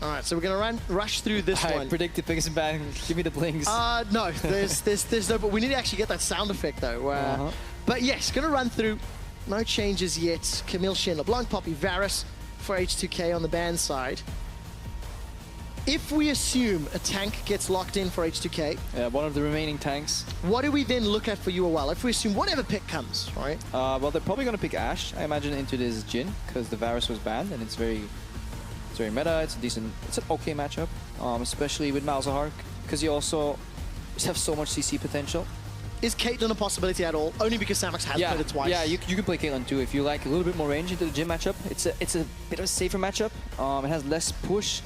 All right, so we're gonna rush through this one. Predict the biggest bang. Give me the blings. No, there's no. But we need to actually get that sound effect though. But yes, gonna run through. No changes yet. Camille, Shen, LeBlanc, Poppy, Varus for H2K on the ban side. If we assume a tank gets locked in for H2K, yeah, one of the remaining tanks. What do we then look at for UOL? If we assume whatever pick comes, right? Well, they're probably going to pick Ashe, I imagine, into this Jhin, because the Varus was banned, and it's very meta. It's a decent, it's an okay matchup, especially with Malzahar, because you also just have so much CC potential. Is Caitlyn a possibility at all? Only because Samux has played it twice. Yeah, you can play Caitlyn too if you like a little bit more range into the Jhin matchup. It's a bit of a safer matchup. It has less push.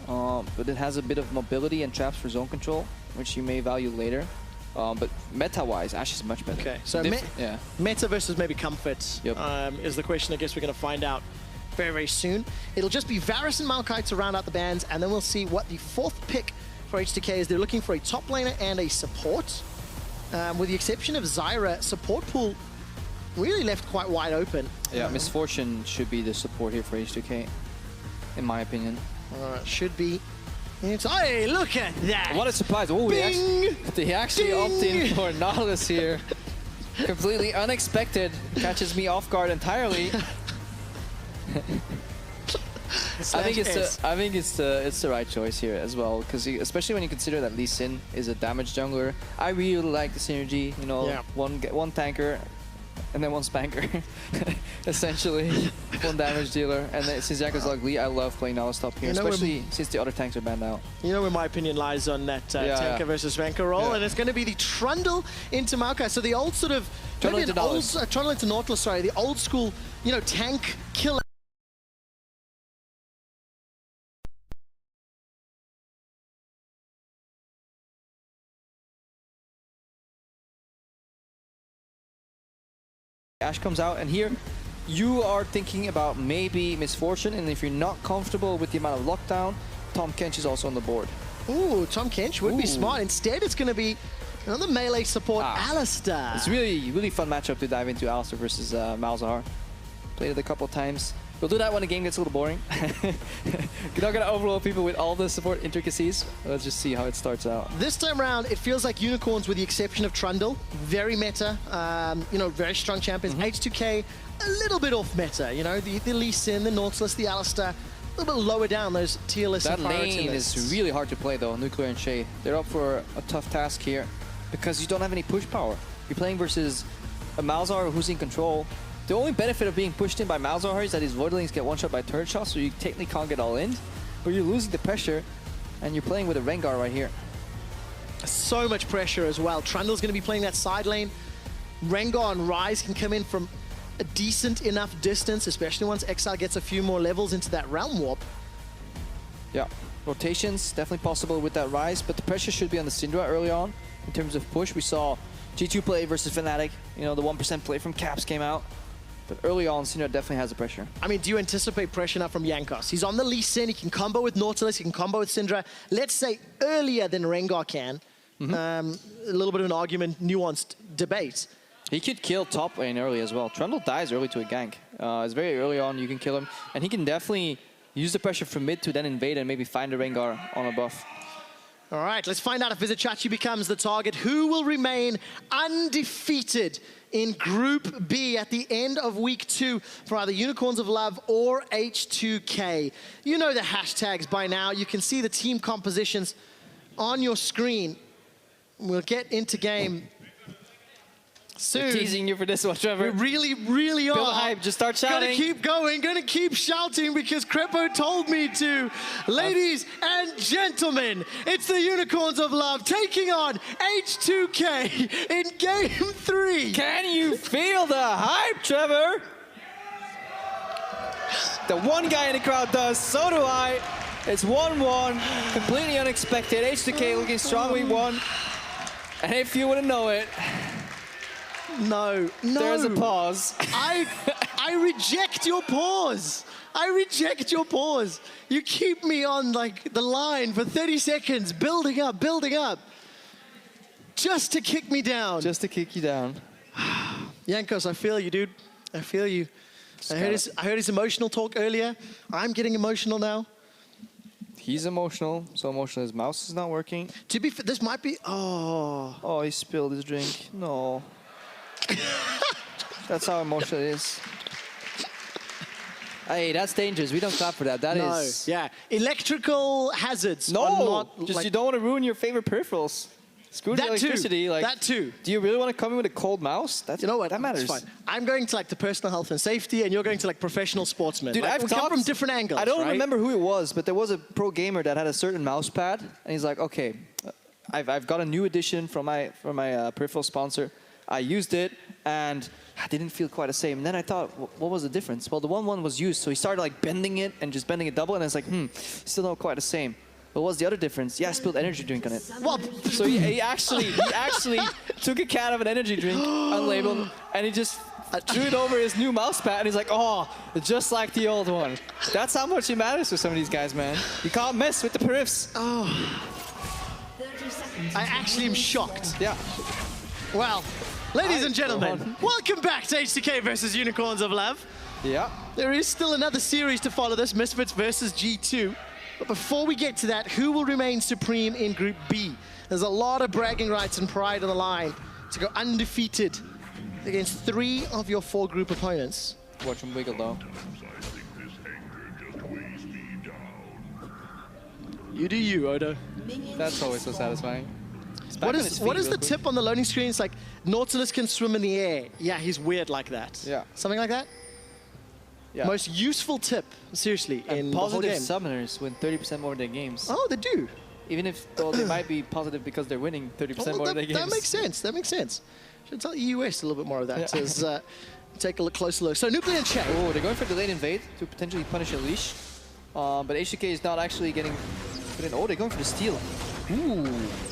But it has a bit of mobility and traps for zone control, which you may value later. But meta-wise, Ashe is much better. Okay, so meta versus maybe comfort is the question I guess we're going to find out very, very soon. It'll just be Varus and Maokai to round out the bans, and then we'll see what the fourth pick for H2K is. They're looking for a top laner and a support. With the exception of Zyra, support pool really left quite wide open. Yeah, Misfortune should be the support here for H2K, in my opinion. Should be. Hey, look at that! What a surprise! Oh, they actually opt in for Nautilus here. Completely unexpected. Catches me off guard entirely. I think it's the right choice here as well, because especially when you consider that Lee Sin is a damage jungler. I really like the synergy. You know, one tanker. And then one spanker, essentially. One damage dealer. And then, since Jankos like Lee, I love playing Alistar here, especially since the other tanks are banned out. You know where my opinion lies on that tanker versus Rengar role, and it's going to be the trundle into Maokai. So the old sort of... Trundle into Nautilus. Trundle into Nautilus, sorry. The old school, you know, tank killer. Ashe comes out, and here you are thinking about maybe Misfortune, and if you're not comfortable with the amount of lockdown, Tahm Kench is also on the board. Ooh, Tahm Kench would be smart. Instead, it's going to be another melee support, Alistar. It's really fun matchup to dive into, Alistar versus Malzahar. Played it a couple of times. We'll do that when the game gets a little boring. You're not going to overload people with all the support intricacies. Let's just see how it starts out. This time around, it feels like unicorns with the exception of Trundle. Very meta, you know, very strong champions. H2K, a little bit off meta, you know, the Lee Sin, the Nautilus, the Alistar, a little bit lower down those tier lists. That lane is really hard to play though, Nuclear and Chei. They're up for a tough task here because you don't have any push power. You're playing versus a Malzahar who's in control. The only benefit of being pushed in by Malzahar is that his Voidlings get one-shot by turret shot, so you technically can't get all in, but you're losing the pressure, and you're playing with a Rengar right here. So much pressure as well. Trundle's going to be playing that side lane. Rengar and Ryze can come in from a decent enough distance, especially once Exileh gets a few more levels into that Realm Warp. Yeah, rotations definitely possible with that Ryze, but the pressure should be on the Syndra early on in terms of push. We saw G2 play versus Fnatic, you know, the 1% play from Caps came out. But early on, Syndra definitely has the pressure. I mean, do you anticipate pressure now from Jankos? He's on the Lee Sin, he can combo with Nautilus, he can combo with Syndra. Let's say earlier than Rengar can. A little bit of an argument, nuanced debate. He could kill top lane early as well. Trundle dies early to a gank. It's very early on, you can kill him. And he can definitely use the pressure from mid to then invade and maybe find a Rengar on a buff. All right, let's find out if Vizicsacsi becomes the target. Who will remain undefeated in Group B at the end of Week 2 for either Unicorns of Love or H2K? You know the hashtags by now. You can see the team compositions on your screen. We'll get into game soon. We're teasing you for this one, Trevor. We really are. Build hype, just start shouting. Gonna keep going, gonna keep shouting because Krepo told me to. Ladies and gentlemen, it's the Unicorns of Love taking on H2K in Game 3. Can you feel the hype, Trevor? The one guy in the crowd does, so do I. It's 1-1, completely unexpected. H2K looking strongly won. And if you wouldn't know it, no. There's a pause. I reject your pause. I reject your pause. You keep me on like the line for 30 seconds, building up, just to kick me down. Just to kick you down. Jankos, I feel you, dude. I feel you. I heard his emotional talk earlier. I'm getting emotional now. He's emotional. So emotional his mouse is not working. To be fair, this might be... Oh. Oh, he spilled his drink. No. That's how emotional it is. Hey, that's dangerous. We don't clap for that. That is... Yeah. Electrical hazards. No! Just like, you don't want to ruin your favorite peripherals. Screw the electricity. Like, that too. Do you really want to come in with a cold mouse? That's, you know what? That matters. It's fine. I'm going to like the personal health and safety, and you're going to like professional sportsmen. Dude, like, we come from different angles. I don't remember who it was, but there was a pro gamer that had a certain mouse pad, and he's like, okay, I've got a new edition from my peripheral sponsor. I used it, and I didn't feel quite the same. And then I thought, what was the difference? Well, the one was used, so he started like bending it and just bending it double, and I was like, still not quite the same. But what's the other difference? Yeah, I spilled energy drink on it. Well, so he actually took a can of an energy drink, unlabeled, and he just threw it over his new mouse pad, and he's like, oh, just like the old one. That's how much it matters for some of these guys, man. You can't mess with the periffs. Oh. I actually am shocked. Yeah. Well, ladies and gentlemen, welcome back to H2K versus Unicorns of Love. Yeah. There is still another series to follow this, Misfits versus G2. But before we get to that, who will remain supreme in Group B? There's a lot of bragging rights and pride on the line to go undefeated against 3 of your 4 group opponents. Watch him wiggle though. You do you, Odo. That's always so satisfying. What is the tip on the loading screen? It's like, Nautilus can swim in the air. Yeah, he's weird like that. Yeah. Something like that? Yeah. Most useful tip, seriously, in the whole game. Positive summoners win 30% more of their games. Oh, they do? Even if they might be positive because they're winning 30% more of their games. That makes sense, that makes sense. Should tell the US a little bit more of that as take a closer look. So Nuclear and Chei. Oh, they're going for delayed invade to potentially punish a leash. But H2K is not actually getting... Oh, they're going for the steal. Ooh,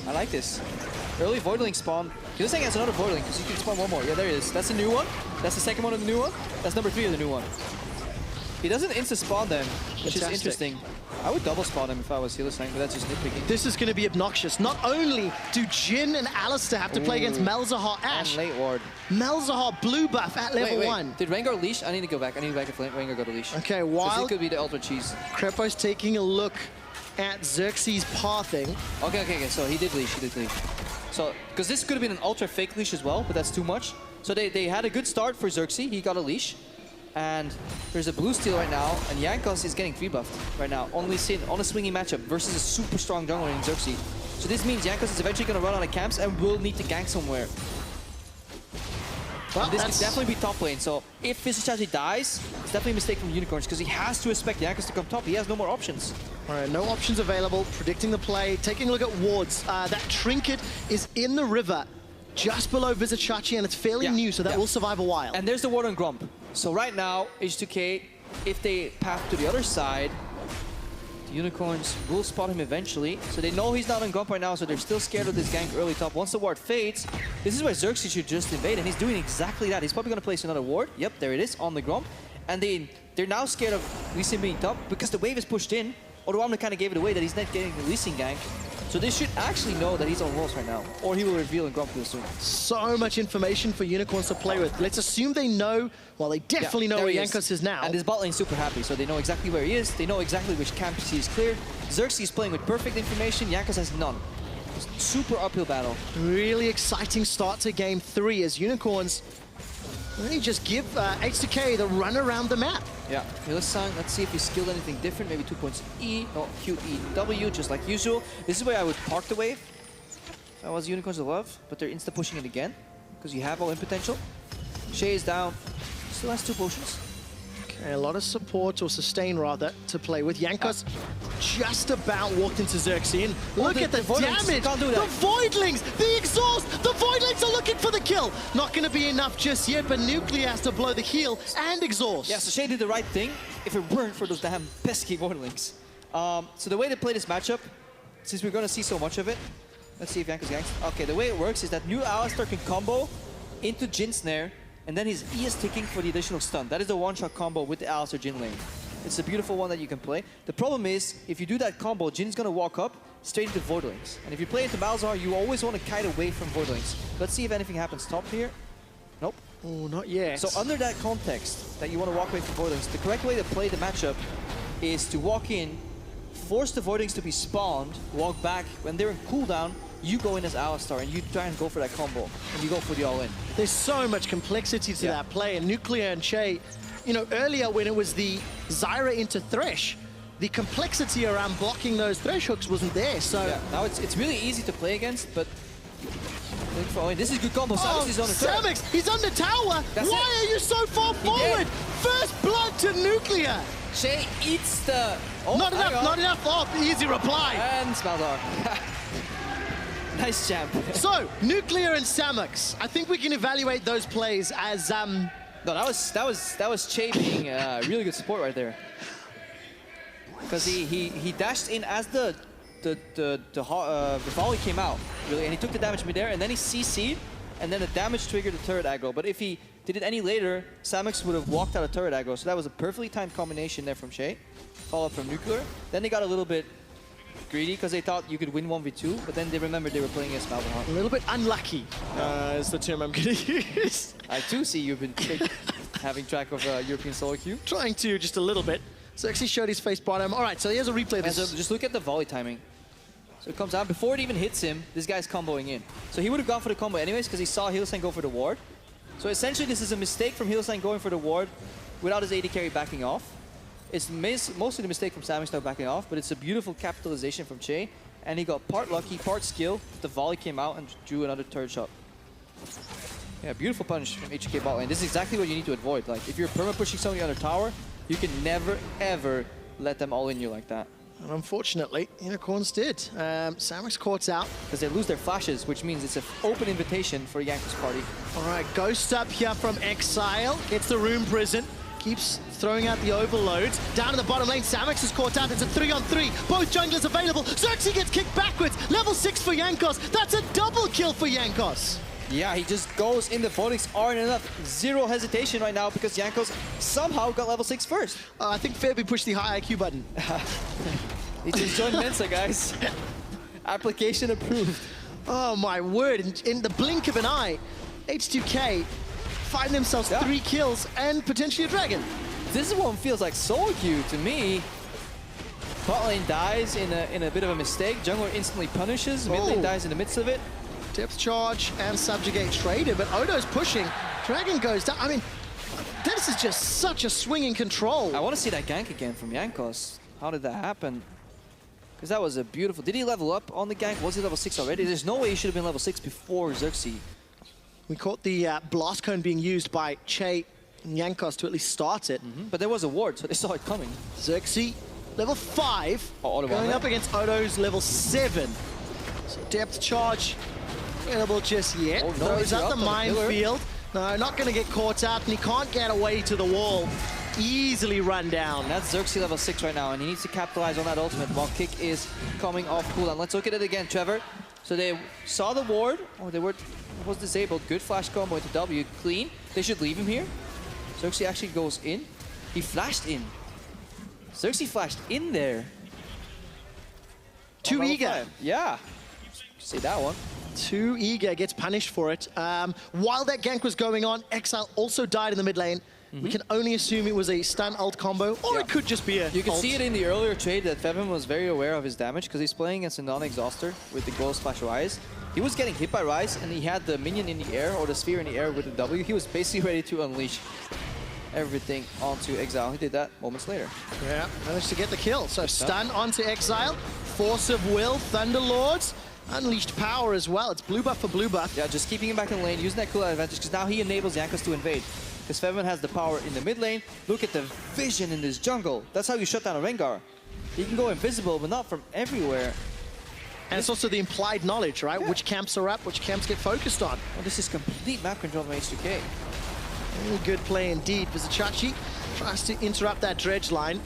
I like this. Early Voidling spawn. Hylissang has another Voidling because you can spawn one more. Yeah, there it is. That's the new one. That's the second one of the new one. That's number 3 of the new one. He doesn't insta-spawn them, which is interesting. I would double spawn him if I was Hylissang, but that's just nitpicking. This is going to be obnoxious. Not only do Jhin and Alistar have to play against Malzahar Ashe. And late ward. Malzahar blue buff at level 1. Did Rengar leash? I need to go back. I need to go back if Rengar got a leash. Okay, while... It could be the ultra cheese. Krepo's taking a look at Xerxe's pathing. Okay, so he did leash, So, because this could have been an ultra fake leash as well, but that's too much. So they had a good start for Xerxe. He got a leash. And there's a blue steal right now, and Jankos is getting 3-buffed right now. Only Sin on a swingy matchup versus a super strong jungler in Xerxe. So this means Jankos is eventually going to run out of camps and will need to gank somewhere. Well, this could definitely be top lane. So if Vizicsacsi dies, it's definitely a mistake from Unicorns because he has to expect Jankos to come top. He has no more options. All right, no options available. Predicting the play, taking a look at wards. That trinket is in the river just below Vizicsacsi, and it's fairly new, so that will survive a while. And there's the ward on Grump. So right now, H2K, if they path to the other side, the Unicorns will spot him eventually. So they know he's not on Grump right now, so they're still scared of this gank early top. Once the ward fades, this is where Xerxe should just invade, and he's doing exactly that. He's probably going to place another ward. Yep, there it is, on the Grump. And they're now scared of Lee Sin being top because the wave is pushed in. Odoamne kind of gave it away that he's not getting the Lee Sin gank. So they should actually know that he's on walls right now, or he will reveal in Grump real soon. So much information for Unicorns to play with. Let's assume they know, well, they definitely know where Jankos is now. And this bot lane's super happy, so they know exactly where he is. They know exactly which camp he is cleared. Xerxe is playing with perfect information. Jankos has none. Super uphill battle. Really exciting start to game 3 as Unicorns really just give H2K the run around the map. Yeah, Hylissang, let's see if he skilled anything different. Maybe 2 points E, not Q, E, W, just like usual. This is where I would park the wave. That was Unicorns of Love, but they're insta-pushing it again because you have all in potential. Chei is down, still has 2 potions. Okay, a lot of support, or sustain rather, to play with. Jankos just about walked into Xerxe, and look at the damage! The Voidlings! The exhaust! The Voidlings are looking for the kill! Not going to be enough just yet, but Nuclear has to blow the heal and exhaust. Yeah, so Chei did the right thing if it weren't for those damn pesky Voidlings. So the way they play this matchup, since we're going to see so much of it, let's see if Jankos ganks. Okay, the way it works is that new Alistar can combo into Jhin Snare, and then his E is ticking for the additional stun. That is the one-shot combo with the Alistar Jhin lane. It's a beautiful one that you can play. The problem is, if you do that combo, Jin's gonna walk up straight into Voidlings. And if you play into Malzahar, you always want to kite away from Voidlings. Let's see if anything happens top here. Nope. Oh, not yet. So under that context, that you want to walk away from Voidlings, the correct way to play the matchup is to walk in, force the Voidings to be spawned, walk back. When they're in cooldown, you go in as Alistar and you try and go for that combo. And you go for the all-in. There's so much complexity to that play. And Nuclear and Chei, you know, earlier when it was the Zyra into Thresh, the complexity around blocking those Thresh hooks wasn't there. So yeah, now it's really easy to play against, but this is good combo. Samux is on the turret. Samux, he's on the tower. Why are you so far forward? First blood to Nuclear. Chei eats the... Oh, not enough. Oh, easy reply. And Malzahar. Nice jump. So, Nuclear and Samux. I think we can evaluate those plays as... No, that was Chei being really good support right there. Because he dashed in as the volley came out, really, and he took the damage mid-air, and then he CC'd, and then the damage triggered the turret aggro. But if he did it any later, Samux would have walked out of turret aggro. So that was a perfectly timed combination there from Chei, followed from Nuclear. Then they got a little bit greedy because they thought you could win 1v2, but then they remembered they were playing against Malzahar. A little bit unlucky is the term I'm going to use. I too see you've been having track of European solo queue. Trying to, just a little bit. So actually showed his face bottom. All right, so here's a replay of this. So just look at the volley timing. So it comes out, before it even hits him, this guy's comboing in. So he would have gone for the combo anyways because he saw Hylissang go for the ward. So essentially this is a mistake from Hylissang going for the ward without his AD carry backing off. It's mostly the mistake from Samux now backing off, but it's a beautiful capitalization from Chei. And he got part lucky, part skill. The volley came out and drew another turret shot. Yeah, beautiful punish from H2K bot lane. This is exactly what you need to avoid. Like, if you're perma-pushing somebody on their tower, you can never, ever let them all in you like that. And unfortunately, Unicorns did. Samux caught out. Because they lose their flashes, which means it's an open invitation for a Jankos party. All right, Ghost up here from Exile. Gets the Rune Prison. Keeps throwing out the overloads. Down in the bottom lane, Samux is caught out. It's a 3-on-3. Both junglers available. Xerxe gets kicked backwards. Level 6 for Jankos. That's a double kill for Jankos. Yeah, he just goes in. The Voidings aren't enough. Zero hesitation right now because Jankos somehow got level 6 first. I think Febi pushed the high IQ button. He just joined Mensa, guys. Application approved. Oh my word, in the blink of an eye, H2K find themselves 3 kills and potentially a dragon. This one feels like solo queue to me. Bot lane dies in a bit of a mistake. Jungler instantly punishes. Mid lane dies in the midst of it. Depth charge and subjugate traded, but Odo's pushing. Dragon goes down. I mean, this is just such a swinging control. I want to see that gank again from Jankos. How did that happen? Because that was a beautiful... Did he level up on the gank? Was he level 6 already? There's no way he should have been level 6 before Xerxe. We caught the blast cone being used by Chei and Jankos to at least start it. But there was a ward, so they saw it coming. Xerxe, level 5, going up against Odo's level 7. So depth charge, available just yet. Throws out the minefield. No, not going to get caught out, and he can't get away to the wall. Easily run down. That's Xerxe level 6 right now, and he needs to capitalize on that ultimate while Kick is coming off cooldown. Let's look at it again, Trevor. So they saw the ward, or it was disabled. Good flash combo into W, clean. They should leave him here. Xerxe actually goes in. He flashed in. Xerxe flashed in there. Too eager. Yeah. See that one. Too eager, gets punished for it. While that gank was going on, Exile also died in the mid lane. We can only assume it was a stun ult combo, or it could just be a You can ult. see it in the earlier trade that Febiven was very aware of his damage because he's playing against a non-exhauster with the goal slash Ryze. He was getting hit by Ryze and he had the minion in the air or the sphere in the air with the W. He was basically ready to unleash everything onto Exile. He did that moments later. Yeah, managed to get the kill. So stun onto Exile, Force of Will, Thunderlords, unleashed power as well. It's blue buff for blue buff. Yeah, just keeping him back in lane, using that cooldown advantage because now he enables Jankos to invade. Because Febiven has the power in the mid lane. Look at the vision in this jungle. That's how you shut down a Rengar. He can go invisible, but not from everywhere. And it's also the implied knowledge, right? Yeah. Which camps are up, which camps get focused on. Well, this is complete map control from H2K. Really good play indeed. Vizicsacsi tries to interrupt that dredge line.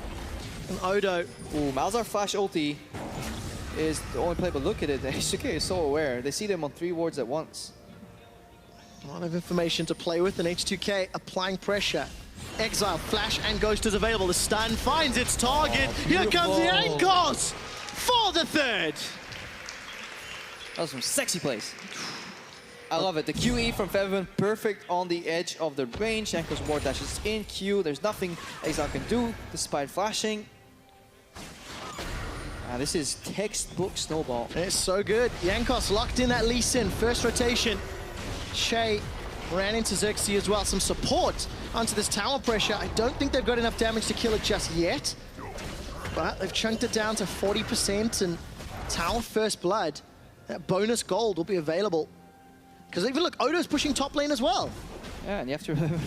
And Odo. Ooh, Malzahar flash ulti is the only play, but look at it. H2K is so aware. They see them on 3 wards at once. A lot of information to play with, and H2K applying pressure. Exile, Flash, and Ghost is available. The stun finds its target. Here comes the Jankos for the 3rd. That was some sexy plays. I love it. The QE from Febiven, perfect on the edge of the range. Jankos ward dashes in, Q. There's nothing Exile can do despite flashing. This is textbook snowball. It's so good. Jankos locked in that Lee Sin. First rotation. Chei ran into Xerxe as well. Some support onto this tower pressure. I don't think they've got enough damage to kill it just yet. But they've chunked it down to 40% and tower first blood. That bonus gold will be available. Because even look, Odo's pushing top lane as well. Yeah, and you have to remember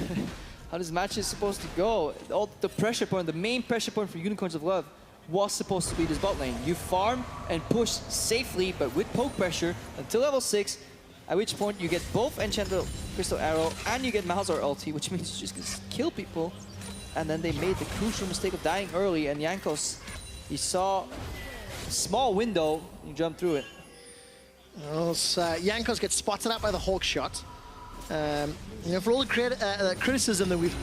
how this match is supposed to go. All the pressure point, the main pressure point for Unicorns of Love was supposed to be this bot lane. You farm and push safely, but with poke pressure until level 6, at which point you get both Enchanted Crystal Arrow and you get Malzahar ulti, which means you just can kill people. And then they made the crucial mistake of dying early, and Jankos, he saw a small window, he jumped through it. Well, Jankos gets spotted out by the Hawk shot. You know, for all the criticism that we've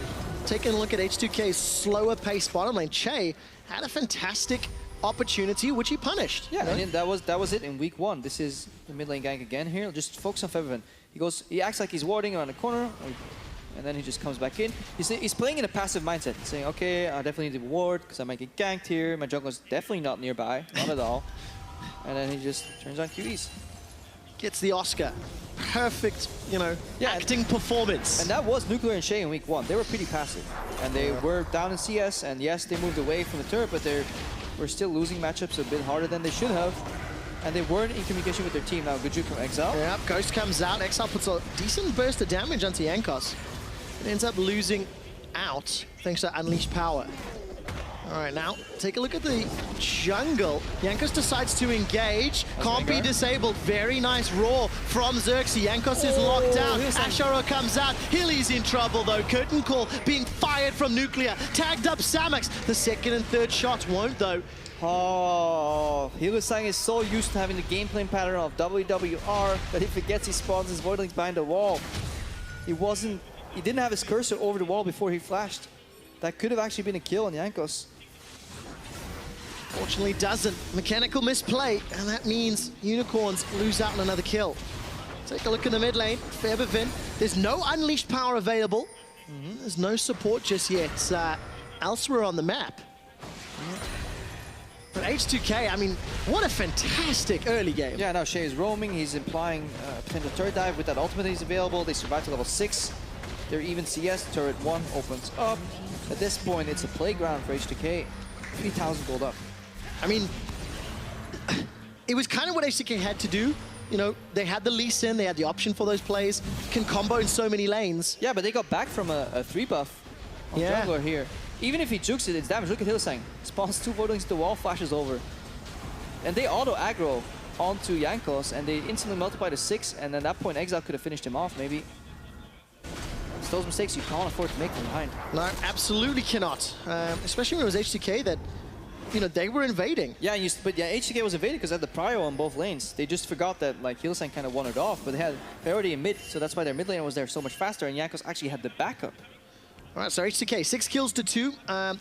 taken a look at H2K's slower paced bottom lane, Chei had a fantastic opportunity, which he punished. Yeah, and that was it in week 1. This is the mid lane gank again here. Just focus on Febiven. He acts like he's warding around the corner, and then he just comes back in. He's playing in a passive mindset, saying, okay, I definitely need to ward because I might get ganked here. My jungler's definitely not nearby, not at all. And then he just turns on QEs. Gets the Oscar. Perfect, you know, acting performance. And that was Nuclear and Chei in week 1. They were pretty passive. And they were down in CS, and yes, they moved away from the turret, but they were still losing matchups a bit harder than they should have. And they weren't in communication with their team. Now, good juke from Exileh. Yep, Ghost comes out. Exileh puts a decent burst of damage onto Jankos. It ends up losing out thanks to Unleashed Power. All right, now take a look at the jungle. Jankos decides to engage. Can't be disabled. Very nice roar from Xerxe. Jankos is locked down. AShe comes out. Hilly's in trouble though. Curtain call being fired from Nuclear. Tagged up Samux. The second and third shots won't though. Oh, Hylissang is so used to having the game plan pattern of WWR that he forgets he spawns his Voidlings behind the wall. He didn't have his cursor over the wall before he flashed. That could have actually been a kill on Jankos. Fortunately doesn't. Mechanical misplay, and that means Unicorns lose out on another kill. Take a look in the mid lane. Febiven. There's no Unleashed Power available. There's no support just yet. Elsewhere on the map. But H2K, I mean, what a fantastic early game. Yeah, now Chei is roaming. He's implying potential turret dive with that ultimate that is available. They survive to level 6. They're even CS. Turret 1 opens up. At this point, it's a playground for H2K. 3,000 gold up. I mean, it was kind of what H2K had to do. You know, they had the Lee Sin, they had the option for those plays. Can combo in so many lanes. Yeah, but they got back from a 3 buff on jungler here. Even if he jukes it, it's damage. Look at Hylissang. Spawns 2 Voidlings to the wall, flashes over. And they auto aggro onto Jankos, and they instantly multiply to 6, and at that point, Exileh could have finished him off, maybe. It's those mistakes you can't afford to make from behind. No, absolutely cannot. Especially when it was H2K that, you know, they were invading. Yeah, but H2K was invading because they had the prio on both lanes. They just forgot that, like, Hylissang kind of wandered off, but they had priority in mid, so that's why their mid lane was there so much faster, and Jankos actually had the backup. All right, so H2K, 6 kills to 2,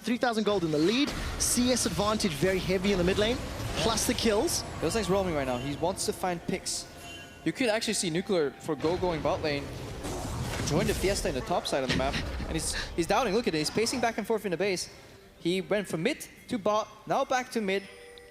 3,000 gold in the lead. CS advantage very heavy in the mid lane, plus the kills. Hylissang's roaming right now. He wants to find picks. You could actually see Nuclear for going bot lane, join the Fiesta in the top side of the map, and he's doubting. Look at it, he's pacing back and forth in the base. He went from mid to bot, now back to mid,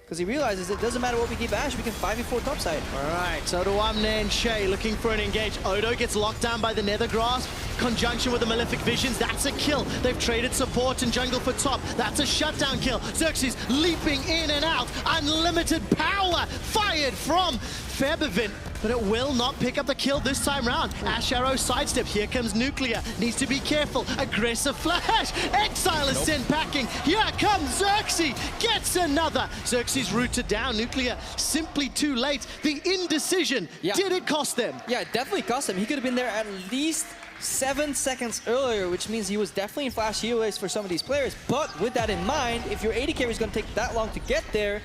because he realizes it doesn't matter what we give Ashe, we can 5v4 topside. All right, so Odoamne and Chei looking for an engage. Odo gets locked down by the Nether Grasp. Conjunction with the Malefic Visions, that's a kill. They've traded support and jungle for top. That's a shutdown kill. Xerxes leaping in and out. Unlimited power fired from Febiven, but it will not pick up the kill this time round. AShe sidestep. Here comes Nuclear. Needs to be careful. Aggressive flash. Exileh is sent packing. Here comes Xerxe. Gets another. Xerxes rooted down. Nuclear simply too late. The indecision. Did it cost them? Yeah, it definitely cost them. He could have been there at least 7 seconds earlier, which means he was definitely in flash healers for some of these players. But with that in mind, if your AD carry is going to take that long to get there,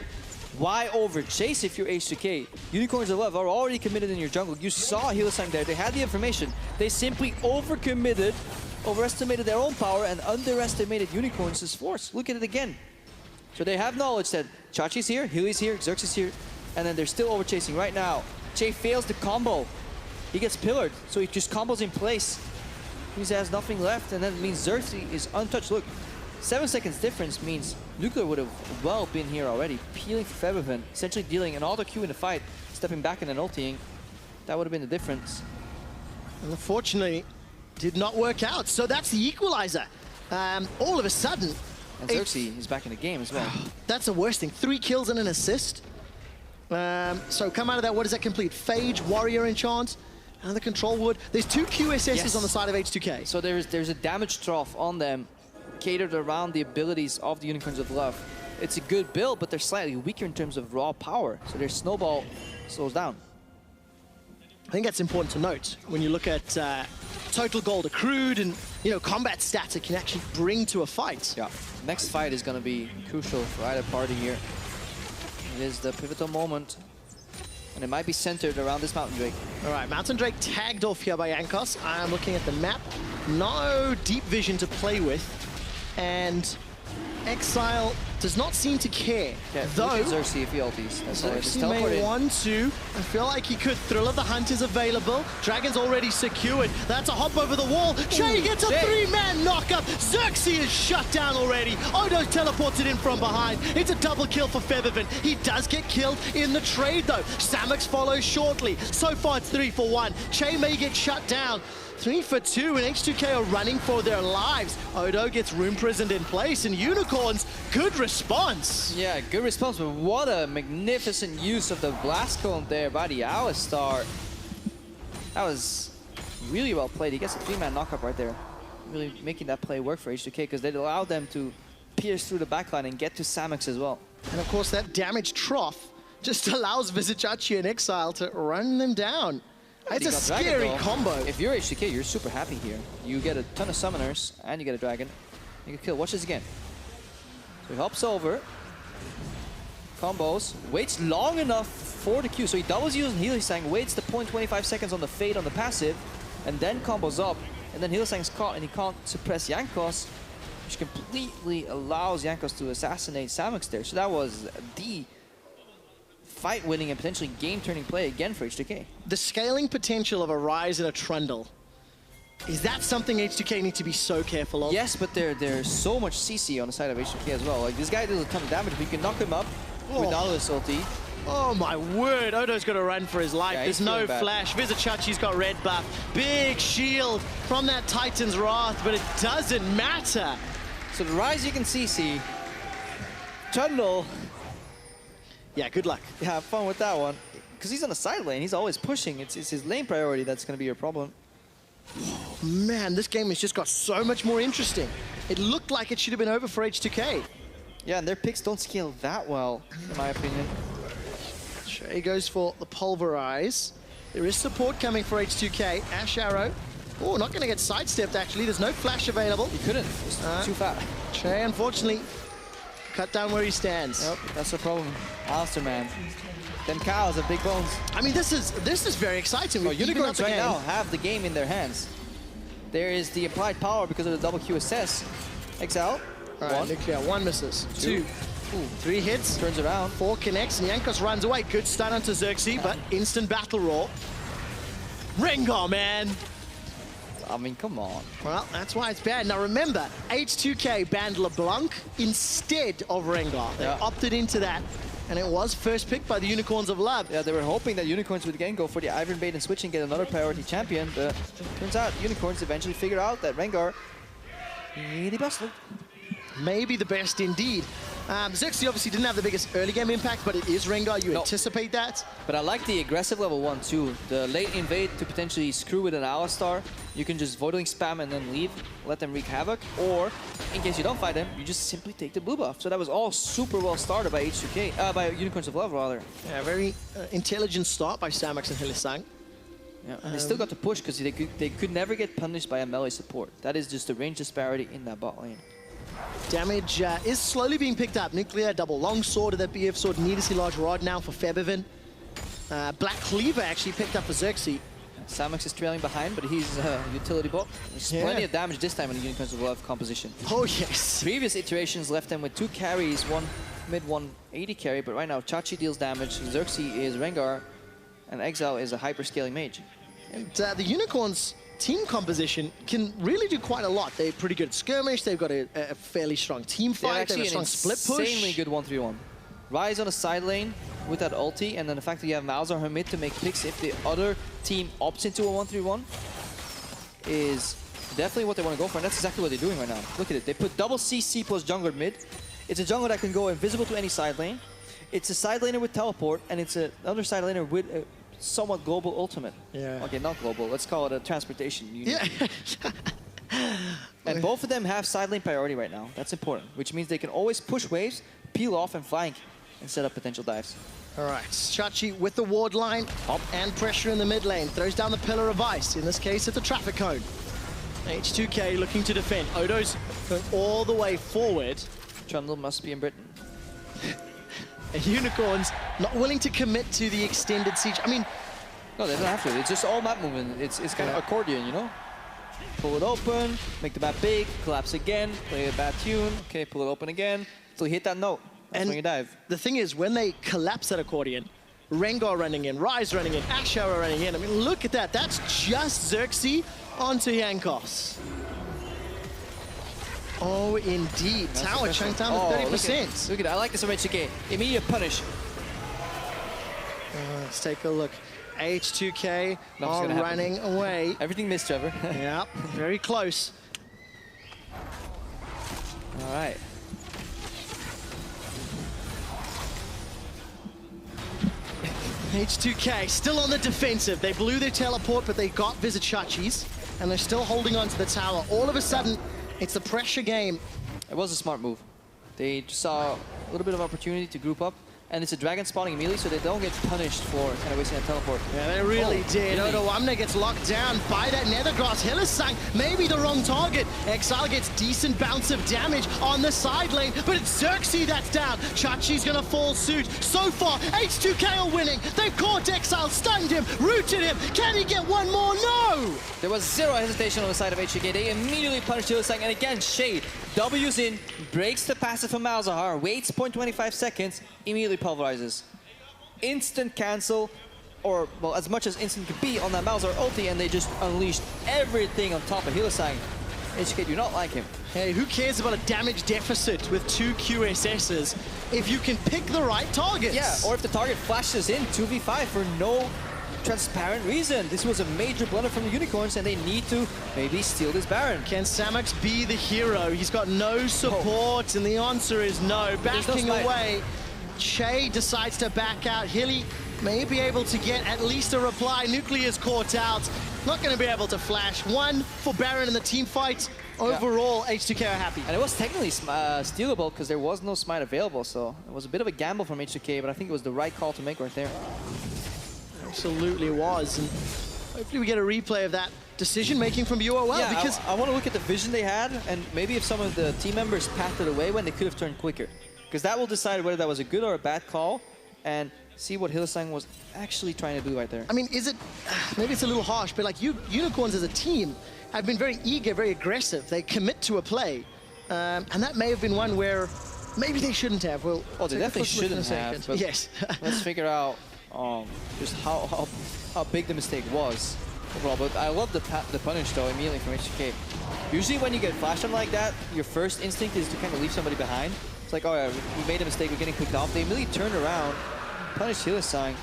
why overchase if you're H2K? Unicorns of Love are already committed in your jungle. You saw Hylissang there. They had the information. They simply overcommitted, overestimated their own power, and underestimated Unicorns' force. Look at it again. So they have knowledge that Chachi's here, Hilly's here, Xerxe is here, and then they're still overchasing right now. Chei fails the combo. He gets pillared, so he just combos in place. He has nothing left, and that means Xerxe is untouched. Look, 7 seconds difference means Nuclear would have well been here already, peeling for Febiven, essentially dealing an auto Q in the fight, stepping back and then ulting. That would have been the difference. And unfortunately, did not work out. So that's the equalizer. All of a sudden... And Xerxe is back in the game as well. That's the worst thing. 3 kills and an assist. So come out of that, what does that complete? Phage, Warrior Enchant, and the Control Wood. There's 2 QSSs on the side of H2K. So there's a damage trough on them, catered around the abilities of the Unicorns of Love. It's a good build, but they're slightly weaker in terms of raw power. So their snowball slows down. I think that's important to note when you look at total gold accrued and combat stats it can actually bring to a fight. Yeah, next fight is going to be crucial for either party here. It is the pivotal moment, and it might be centered around this Mountain Drake. All right, Mountain Drake tagged off here by Jankos. I'm looking at the map. No deep vision to play with, and Exileh does not seem to care. Yeah, though Xerxe if he ulties. Xerxe may want to. I feel like he could. Thrill of the Hunt is available. Dragon's already secured. That's a hop over the wall. Chei gets a 3-man knockup. Xerxe is shut down already. Odo teleported in from behind. It's a double kill for Febiven. He does get killed in the trade though. Samux follows shortly. So far it's 3 for 1. Chei may get shut down. 3 for 2, and H2K are running for their lives. Odo gets room prisoned in place, and Unicorns, good response. Yeah, good response, but what a magnificent use of the Blast Cone there by the Alistar. That was really well played. He gets a 3-man knockup right there. Really making that play work for H2K, because they allowed them to pierce through the backline and get to Samux as well. And of course, that damage trough just allows Vizicsacsi and Exileh to run them down. It's a scary combo. If you're H2K, you're super happy here. You get a ton of summoners, and you get a dragon. You can kill. Watch this again. So he hops over, combos, waits long enough for the Q. So he doubles using Hylissang, waits the 0.25 seconds on the fade on the passive, and then combos up. And then Hylissang's caught, and he can't suppress Jankos, which completely allows Jankos to assassinate Samux there. So that was the fight-winning and potentially game-turning play again for H2K. The scaling potential of a Ryze and a Trundle, is that something H2K need to be so careful of? Yes, but there's so much CC on the side of H2K as well. Like, this guy does a ton of damage, but you can knock him up with Nautilus ulti. Oh my word, Odo's got to run for his life. Yeah, there's no flash. Vizicsacsi's got red buff. Big shield from that Titan's Wrath, but it doesn't matter. So the Ryze you can CC. Trundle. Yeah, good luck. Yeah, have fun with that one. Because he's on the side lane, he's always pushing. It's his lane priority that's going to be your problem. Oh, man, this game has just got so much more interesting. It looked like it should have been over for H2K. Yeah, and their picks don't scale that well, in my opinion. Chei goes for the Pulverize. There is support coming for H2K. Ashe Arrow. Oh, not going to get sidestepped, actually. There's no flash available. He couldn't. It's too fat. Chei, unfortunately, cut down where he stands. Yep, that's the problem. Alistar, man. Them cows have big bones. I mean, this is very exciting. Oh, Unicorns right now have the game in their hands. There is the applied power because of the double QSS. Exileh. Right, Nuclear, 1 misses. 2. 3 hits. Turns around. 4 connects, and Jankos runs away. Good stun onto Xerxe, but instant battle roar. Rengar, man. I mean, come on. Well, that's why it's bad. Now remember, H2K banned LeBlanc instead of Rengar. They opted into that, and it was first picked by the Unicorns of Love. Yeah, they were hoping that Unicorns would again go for the Iron Bait and switch and get another priority champion, but turns out Unicorns eventually figured out that Rengar really busted. Maybe the best indeed. Xerxe obviously didn't have the biggest early game impact, but it is Rengar. You anticipate that. But I like the aggressive level 1 too. The late invade to potentially screw with an Alistar. You can just voidling spam and then leave, let them wreak havoc. Or, in case you don't fight them, you just simply take the blue buff. So that was all super well started by H2K, by Unicorns of Love rather. Yeah, very intelligent start by Samux and Hylissang. Yeah, and they still got to push because they could never get punished by a melee support. That is just the range disparity in that bot lane. Damage is slowly being picked up. Nuclear, double longsword, that BF sword, need to see large rod now for Febiven. Black Cleaver actually picked up for Xerxe. Samux is trailing behind, but he's a utility bot. There's plenty of damage this time in the Unicorns of Love composition. Oh, yes. Previous iterations left them with 2 carries, 1 mid, 1 AD carry, but right now Chachi deals damage, Xerxe is Rengar, and Exileh is a hyper-scaling mage. And the Unicorns team composition can really do quite a lot. They're pretty good at skirmish, they've got a fairly strong team fight, they have a strong split push. Insanely good 1-3-1. Ryze on the side lane with that ulti, and then the fact that you have Malzahar mid to make picks if the other team opts into a 1-3-1 is definitely what they want to go for, and that's exactly what they're doing right now. Look at it. They put double CC plus jungler mid. It's a jungler that can go invisible to any side lane. It's a side laner with teleport, and it's another side laner with a somewhat global ultimate. Yeah. Okay, not global. Let's call it a transportation unit. Yeah. And both of them have side lane priority right now. That's important, which means they can always push waves, peel off, and flank, and set up potential dives. All right, Xerxe with the ward line and pressure in the mid lane. Throws down the pillar of ice. In this case, it's a traffic cone. H2K looking to defend. Odo's going all the way forward. Trundle must be in Britain. And Unicorns not willing to commit to the extended siege. I mean, no, they don't have to. It's just all map movement. It's kind of accordion, you know? Pull it open, make the map big, collapse again, play a bad tune, okay, pull it open again, until you hit that note. That's when you dive. The thing is, when they collapse that accordion, Rengar running in, Ryze running in, AShe running in. I mean, look at that. That's just Xerxe onto Jankos. Oh, indeed. That's Tower chunked down to 30%. Look at that. I like this from H2K. Immediate punish. Let's take a look. H2K are running away. Everything missed, Trevor. Yeah, very close. All right. H2K still on the defensive. They blew their teleport, but they got Vizicsacsi's, and they're still holding on to the tower. All of a sudden, it's the pressure game. It was a smart move. They just saw a little bit of opportunity to group up, and it's a dragon spawning immediately, so they don't get punished for kind of wasting a teleport. Yeah, they really did. Really? Odoamne gets locked down by that Nethergrass. Hylissang, maybe the wrong target. Exileh gets decent bounce of damage on the side lane, but it's Xerxe that's down. Chachi's gonna fall suit. So far, H2K are winning. They've caught Exileh, stunned him, rooted him. Can he get one more? No! There was zero hesitation on the side of H2K. They immediately punished Hylissang, and again, Chei W's in, breaks the passive from Malzahar, waits 0.25 seconds, immediately pulverizes. Instant cancel, or, well, as much as instant could be on that Malzahar ulti, and they just unleashed everything on top of Hylissang. H2K do not like him. Hey, who cares about a damage deficit with 2 QSSs if you can pick the right targets? Yeah, or if the target flashes in 2v5 for no transparent reason. This was a major blunder from the Unicorns, and they need to maybe steal this Baron. Can Samux be the hero? He's got no support, and the answer is no. Backing away. Chei decides to back out. Hilly may be able to get at least a reply. Nuclear's caught out. Not going to be able to flash. One for Baron in the team fight. Overall, H2K are happy. And it was technically stealable because there was no smite available, so it was a bit of a gamble from H2K, but I think it was the right call to make right there. Absolutely was, and hopefully we get a replay of that decision-making from UOL, yeah, because I want to look at the vision they had, and maybe if some of the team members pathed it away when they could have turned quicker, because that will decide whether that was a good or a bad call, and see what Hylissang was actually trying to do right there. I mean, is it, maybe it's a little harsh, but like Unicorns as a team have been very eager, very aggressive. They commit to a play, and that may have been one where maybe they shouldn't have. Well, they definitely shouldn't have, but yes. Let's figure out just how big the mistake was overall. But I love the punish though immediately from H2K. Usually when you get flashed on like that, your first instinct is to kind of leave somebody behind. It's like, oh yeah, we made a mistake, we're getting picked off. They immediately turned around, punished Hylissang.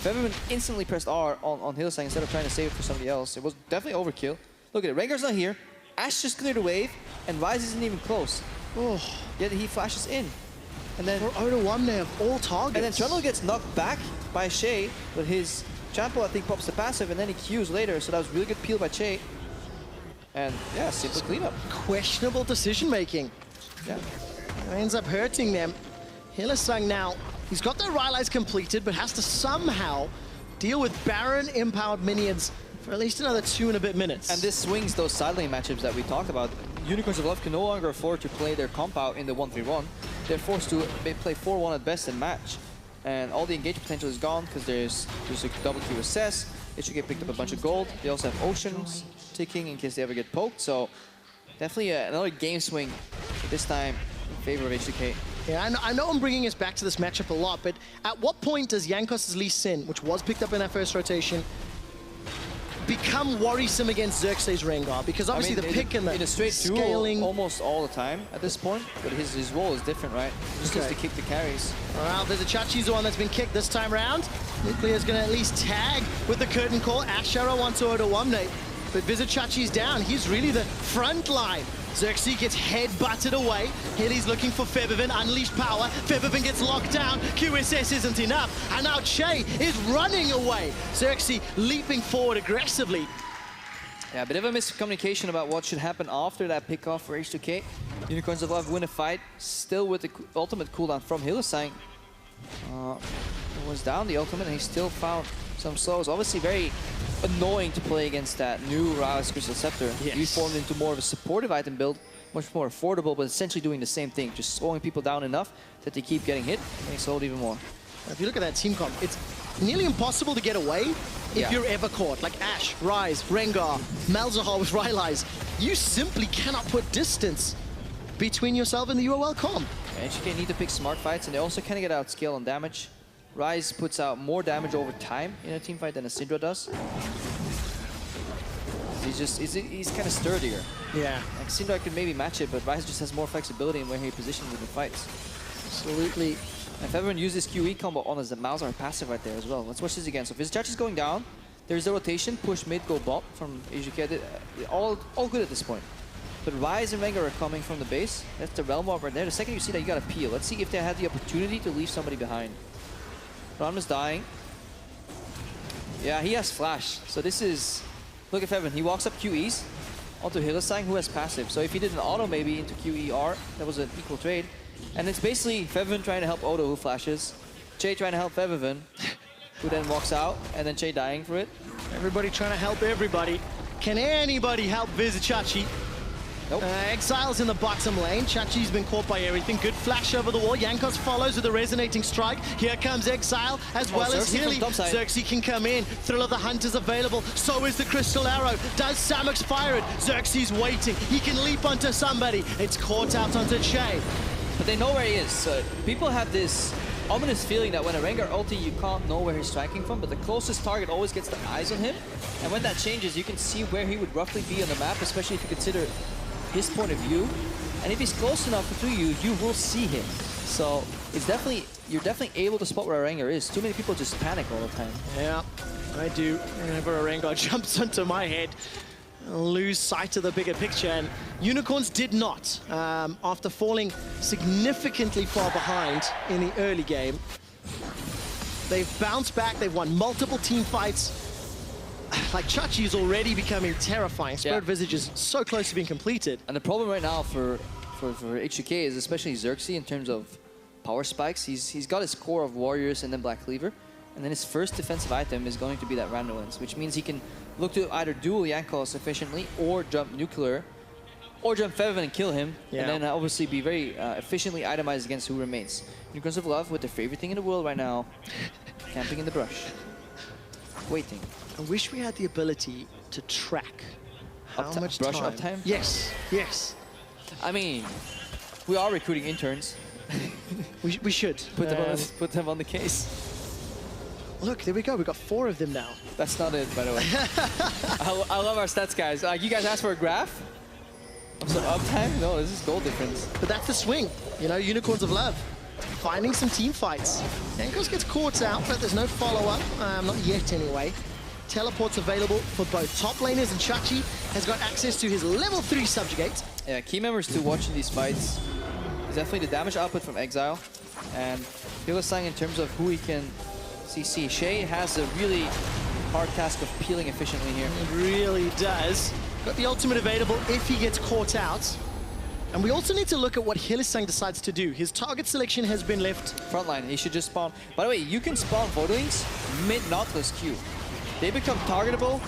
Febiven instantly pressed R on Hylissang instead of trying to save it for somebody else. It was definitely overkill. Look at it, Rengar's not here. AShe just cleared a wave, and Ryze isn't even close. Oh. Yet he flashes in. And then Odoamne of all targets. And then Trundle gets knocked back by Chei, but his Champo I think pops the passive, and then he Qs later, so that was really good peel by Chei. And yeah, simple cleanup. Questionable decision making. Yeah. It ends up hurting them. Hylissang now, he's got their Rylai's completed, but has to somehow deal with Baron empowered minions for at least another 2 and a bit minutes. And this swings those side lane matchups that we talked about. Unicorns of Love can no longer afford to play their comp out in the 1-3-1. They're forced to play 4-1 at best and match. And all the engage potential is gone because there's a double Q assess. They should get picked up a bunch of gold. They also have oceans ticking in case they ever get poked. So definitely another game swing, this time in favor of H2K. Yeah, I know I'm bringing us back to this matchup a lot, but at what point does Jankos' Lee Sin, which was picked up in that first rotation, become worrisome against Xerxe's Rengar, because obviously the pick and the in a straight scaling... duel almost all the time at this point, but his role is different, right? He just needs to kick the carries. Well, Vizicsacsi's the one that's been kicked this time round. Nuclear's going to at least tag with the curtain call. AShe onto Odoamne, but Vizicsacsi's down. He's really the front line. Xerxe gets head-butted away. Hilly's looking for Febiven, unleashed power. Febiven gets locked down. QSS isn't enough. And now Chei is running away. Xerxe leaping forward aggressively. Yeah, a bit of a miscommunication about what should happen after that pickoff for H2K. Unicorns of Love win a fight, still with the ultimate cooldown from Hylissang. Was down the ultimate and he still found some slows. Obviously very annoying to play against that new Ryze Crystal Scepter. Yes. Reformed into more of a supportive item build, much more affordable, but essentially doing the same thing, just slowing people down enough that they keep getting hit and they sold even more. If you look at that team comp, it's nearly impossible to get away if you're ever caught. Like AShe, Ryze, Rengar, Malzahar with Ryze. You simply cannot put distance between yourself and the UOL comp. H2K need to pick smart fights, and they also kind of get out scale on damage. Ryze puts out more damage over time in a team fight than a Syndra does. He's kind of sturdier. Yeah. Like Syndra could maybe match it, but Ryze just has more flexibility in where he positions in the fights. Absolutely. If everyone uses QE combo on as a Malzahar passive right there as well. Let's watch this again. So Vizicsacsi is going down. There's the rotation, push mid, go bot from H2K. All good at this point. But Ryze and Rengar are coming from the base. That's the realm walk right there. The second you see that, you got to peel. Let's see if they had the opportunity to leave somebody behind. Odoamne is dying. Yeah, he has flash. So this is... Look at Febiven. He walks up QEs onto Hylissang, who has passive. So if he did an auto maybe into QER, that was an equal trade. And it's basically Febiven trying to help Odo, who flashes. Chei trying to help Febiven, who then walks out. And then Chei dying for it. Everybody trying to help everybody. Can anybody help Vizicsacsi? Nope. Exile's in the bottom lane. Chachi's been caught by everything. Good flash over the wall. Jankos follows with a resonating strike. Here comes Exile as well as Hilly. Xerxe can come in. Thrill of the Hunt is available. So is the Crystal Arrow. Does Samux fire it? Xerxe's waiting. He can leap onto somebody. It's caught out onto Chei. But they know where he is. So people have this ominous feeling that when a Rengar ulti, you can't know where he's striking from, but the closest target always gets the eyes on him. And when that changes, you can see where he would roughly be on the map, especially if you consider his point of view. And if he's close enough to you, you will see him. So it's definitely, you're definitely able to spot where a Rengar is. Too many people just panic all the time. Yeah, I do. Whenever a Rengar jumps onto my head, I'll lose sight of the bigger picture. And Unicorns did not. After falling significantly far behind in the early game, they've bounced back. They've won multiple team fights. Like, Chachi is already becoming terrifying. Spirit Visage is so close to being completed. And the problem right now for H2K is especially Xerxe in terms of power spikes. He's got his core of Warriors and then Black Cleaver. And then his first defensive item is going to be that Random Lens, which means he can look to either duel Jankos efficiently or jump Nuclear or jump Febiven and kill him. And then obviously be very efficiently itemized against who remains. Unicorns of Love with their favorite thing in the world right now, camping in the brush. Waiting. I wish we had the ability to track how much brush uptime? Yes, yes. I mean, we are recruiting interns. we should. Put them on the case. Look, there we go. We've got 4 of them now. That's not it, by the way. I love our stats, guys. You guys asked for a graph of some uptime? No, this is goal difference. But that's the swing. You know, Unicorns of Love. Finding some team fights. Jankos gets caught out, but there's no follow-up. Not yet, anyway. Teleports available for both top laners, and Chachi has got access to his level 3 Subjugate. Yeah, key members to watch in these fights is definitely the damage output from Exile, and Hylissang in terms of who he can CC. Chei has a really hard task of peeling efficiently here. It really does. Got the ultimate available if he gets caught out. And we also need to look at what Hylissang decides to do. His target selection has been left frontline. He should just spawn. By the way, you can spawn Voidwings mid-Nautilus Q. They become targetable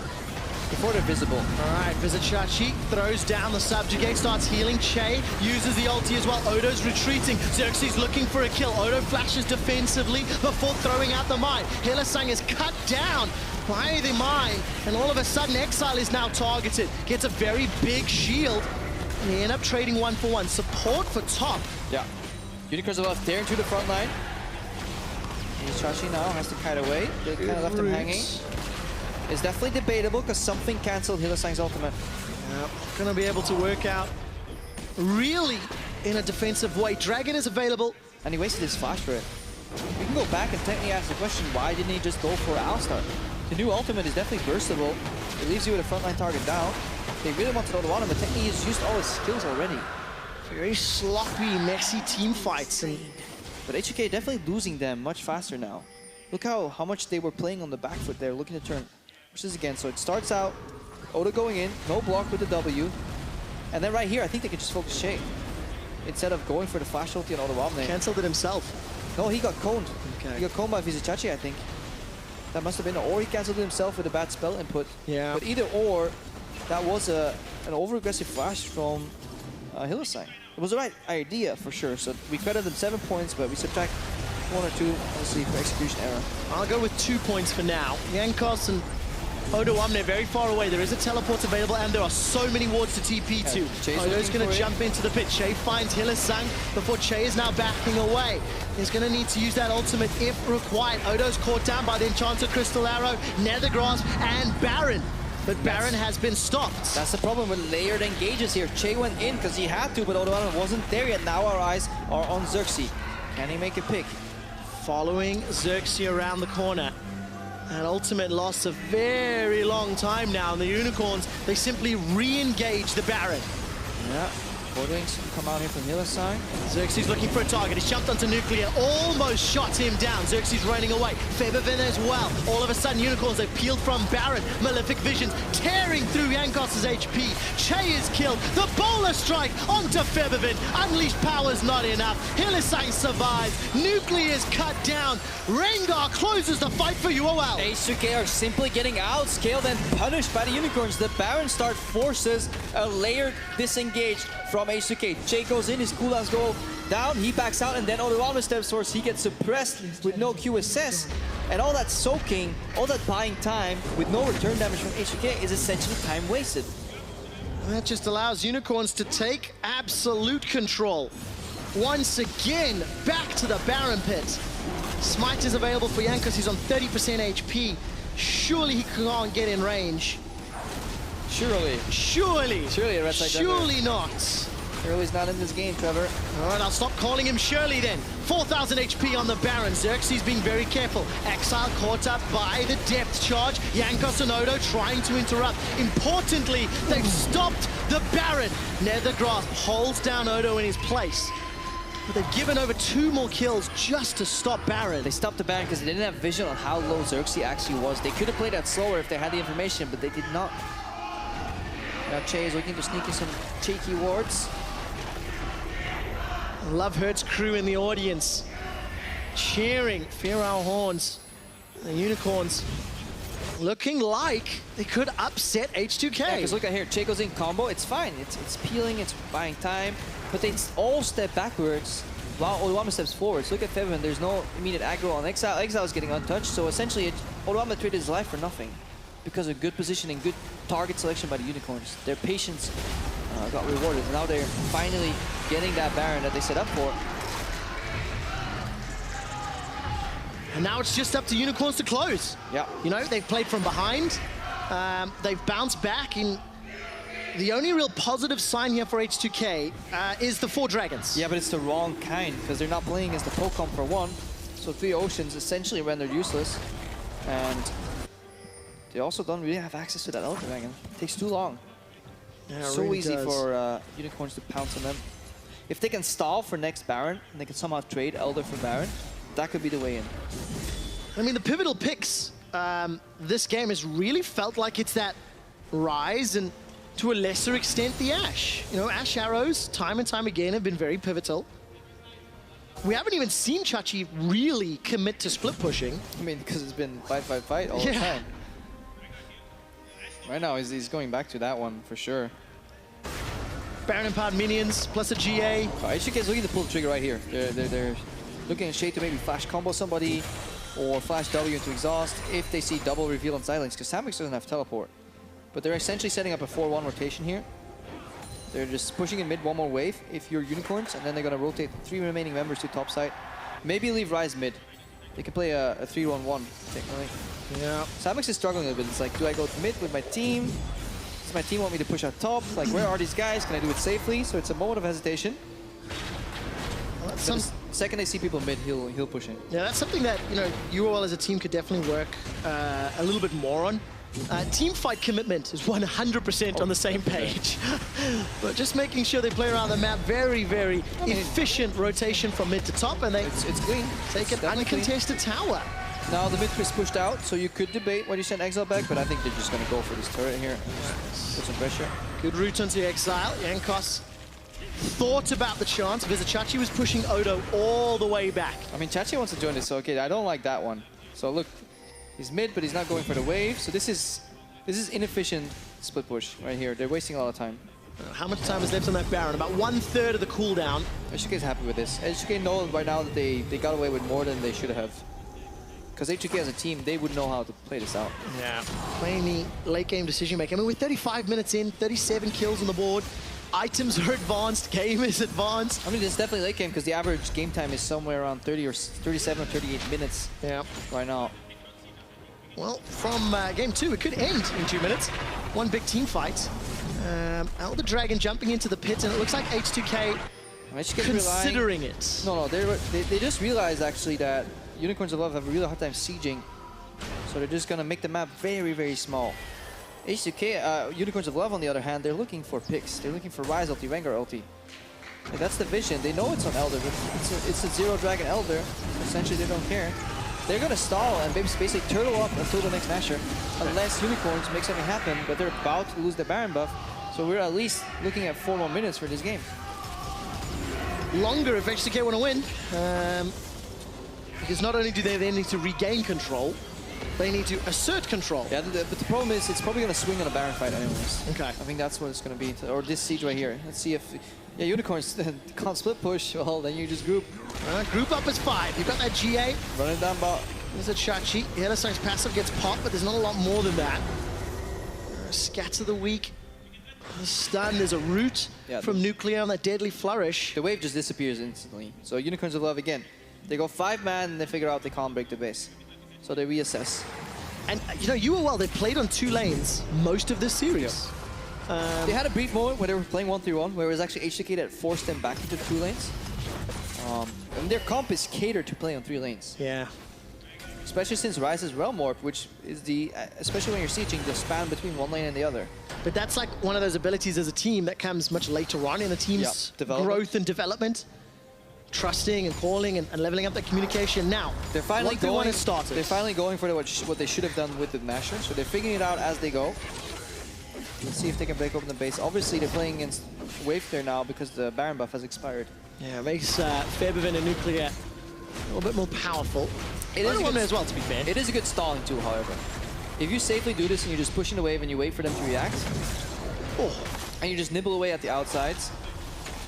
before they're visible. All right, Vizicsacsi throws down the Subjugate, starts healing. Chei uses the ulti as well. Odo's retreating. Xerxe's looking for a kill. Odo flashes defensively before throwing out the mine. Hylissang is cut down by the mine, and all of a sudden Exile is now targeted. Gets a very big shield. And they end up trading 1-for-1. Support for top. Yeah. Unicorns are left tearing to the front line. Vizicsacsi now has to kite away. They kind of left him hanging. It's definitely debatable because something canceled Hylissang's ultimate. Yeah, gonna be able to work out really in a defensive way. Dragon is available. And he wasted his flash for it. We can go back and technically ask the question, why didn't he just go for Alistar? The new ultimate is definitely burstable. It leaves you with a frontline target down. They really want to know the one, but technically he's used all his skills already. Very sloppy, messy team fights. But H2K definitely losing them much faster now. Look how much they were playing on the back foot there, looking to turn pushes again. So it starts out, Oda going in, no block with the W. And then right here, I think they could just focus Chei. Instead of going for the flash ulti on Odoamne. Cancelled it himself. No, he got coned. Okay. He got coned by Vizicsacsi, I think. That must have been, or he cancelled it himself with a bad spell input. Yeah. But either or, that was an over-aggressive flash from Hylissang. It was the right idea for sure. So we credit them 7 points, but we subtract 1 or 2, obviously, for execution error. I'll go with 2 points for now. Jankos and Odoamne very far away. There is a teleport available, and there are so many wards to TP to. Odo's going to jump into the pit. Chei finds Hylissang before Chei is now backing away. He's going to need to use that ultimate if required. Odo's caught down by the Enchanted Crystal Arrow, Nether Grasp, and Baron. But Baron has been stopped. That's the problem with layered engages here. Chei went in because he had to, but Odoamne wasn't there yet. Now our eyes are on Xerxe. Can he make a pick? Following Xerxe around the corner. An ultimate lost a very long time now, and the Unicorns, they simply re-engage the Baron. Yeah, Wings come out here from Hylissang. Xerxe's looking for a target. He's jumped onto Nuclear, almost shot him down. Xerxe's running away. Febiven as well. All of a sudden, Unicorns, they've peeled from Baron. Malefic Visions tearing through Jankos' HP. Chei is killed. The bowler strike onto Febiven. Unleashed power's not enough. Hylissang survives. Nuclear is cut down. Rengar closes the fight for UOL. H2K are simply getting outscaled and punished by the Unicorns. The Baron start forces a layered disengage from H2K. Chei goes in, his cooldowns go down, he backs out, and then Odoamne steps forward. He gets suppressed with no QSS. And all that soaking, all that buying time with no return damage from H2K is essentially time wasted. That just allows Unicorns to take absolute control. Once again, back to the Baron pit. Smite is available for Jankos. He's on 30% HP. Surely he can't get in range. Surely. Surely. Surely a red side Surely not. Surely's not in this game, Trevor. All right, I'll stop calling him Shirley then. 4,000 HP on the Baron. Xerxe's being very careful. Exileh caught up by the depth charge. Jankos and Odo trying to interrupt. Importantly, they've stopped the Baron. Nether Grasp holds down Odo in his place. But they've given over 2 more kills just to stop Baron. They stopped the Baron because they didn't have vision on how low Xerxe actually was. They could have played that slower if they had the information, but they did not. Now Chei is looking to sneak in some cheeky wards. Love Hurt's crew in the audience cheering, fear our horns. The Unicorns looking like they could upset H2K. Yeah, because look at here, Chei goes in combo, it's fine. It's peeling, it's buying time, but they all step backwards while Odoamne steps forwards. Look at Febiven, there's no immediate aggro on Exileh. Exileh is getting untouched, so essentially Odoamne traded his life for nothing because of good positioning, good target selection by the Unicorns. Their patience got rewarded. Now they're finally getting that Baron that they set up for. And now it's just up to Unicorns to close. Yeah. You know, they've played from behind. They've bounced back. The only real positive sign here for H2K is the 4 dragons. Yeah, but it's the wrong kind because they're not playing as the Pokemon for 1. So 3 Oceans essentially rendered useless. And they also don't really have access to that Elder Dragon. It takes too long. Yeah, so really easy does. for Unicorns to pounce on them. If they can stall for next Baron, and they can somehow trade Elder for Baron, that could be the way in. I mean, the pivotal picks this game has really felt like it's that Ryze and to a lesser extent the Ashe. You know, Ashe arrows, time and time again, have been very pivotal. We haven't even seen Chachi really commit to split pushing. I mean, because it's been fight all the time. Right now, he's going back to that one for sure. Baron empowered minions plus a GA. H2K is looking to pull the trigger right here. They're looking at Chei to maybe flash combo somebody or flash W into exhaust if they see double reveal on sidelines, because Samux doesn't have teleport. But they're essentially setting up a 4-1 rotation here. They're just pushing in mid 1 more wave if you're Unicorns, and then they're going to rotate 3 remaining members to top side. Maybe leave Ryze mid. They can play a 3-1-1, technically. Yeah. Samux is struggling a little bit. It's like, do I go mid with my team? Does my team want me to push out top? Like, where are these guys? Can I do it safely? So it's a moment of hesitation. Well, The second they see people mid, he'll push in. Yeah, that's something that, you know, UOL as a team could definitely work a little bit more on. Team fight commitment is 100% on the same page. But just making sure they play around the map, very, very efficient rotation from mid to top, and they It's clean. take an uncontested tower. Now the mid is pushed out, so you could debate whether you send Exileh back, but I think they're just going to go for this turret here. Put some pressure. Good route onto Exileh. Jankos thought about the chance. Vizicsacsi was pushing Odo all the way back. I mean, Chachi wants to join this, so okay, I don't like that one. So look, he's mid, but he's not going for the wave. So this is inefficient split push right here. They're wasting a lot of time. How much time is left on that Baron? About 1/3 of the cooldown. H2K is happy with this. H2K know right now that they got away with more than they should have. Because H2K as a team, they would know how to play this out. Yeah. Playing the late game decision making. I mean, we're 35 minutes in, 37 kills on the board. Items are advanced, game is advanced. I mean, it's definitely late game because the average game time is somewhere around 30 or 37 or 38 minutes right now. Well, from game 2, it could end in 2 minutes. One big team fight. Elder Dragon jumping into the pit, and it looks like H2K considering it. No, they just realized actually that Unicorns of Love have a really hard time sieging, so they're just gonna make the map very, very small. H2K, Unicorns of Love on the other hand, they're looking for picks. They're looking for Ryze ulti, Rengar ulti. And that's the vision. They know it's on Elder, but it's a zero Dragon Elder. Essentially, they don't care. They're gonna stall and basically turtle up until the next Nasher, unless Unicorns make something happen, but they're about to lose the Baron buff. So we're at least looking at 4 more minutes for this game. Longer if H2K want to win. Because not only do they then need to regain control, they need to assert control. Yeah, but the problem is it's probably going to swing on a Baron fight anyways. Okay. I think that's what it's going to be. Or this siege right here. Let's see if... Yeah, Unicorns can't split push. Well, then you just group. Group up as 5. You've got that GA. Run it down bot. There's a Chachi. Hylissang's passive gets popped, but there's not a lot more than that. Scatter the weak. The stun. There's a root from Nuclear on that deadly flourish. The wave just disappears instantly. So Unicorns of Love again. They go 5-man and they figure out they can't break the base. So they reassess. And, you know, UOL, they played on 2 lanes most of this series. They had a brief moment where they were playing 1-3-1, where it was actually H2K that forced them back into 2 lanes. And their comp is catered to play on 3 lanes. Yeah. Especially since Ryze's Realm Warp, which is the, especially when you're sieging, the span between one lane and the other. But that's like one of those abilities as a team that comes much later on in a team's growth and development. Trusting and calling and leveling up that communication now. They're finally going. Started. They're finally going for what they should have done with the Masher. So they're figuring it out as they go. Let's see if they can break open the base. Obviously, they're playing against Wave Clear now because the Baron buff has expired. Yeah, makes Febiven and Nuclear a little bit more powerful. It is one as well, to be fair. It is a good stalling tool, however. If you safely do this and you're just pushing the wave and you wait for them to react, and you just nibble away at the outsides,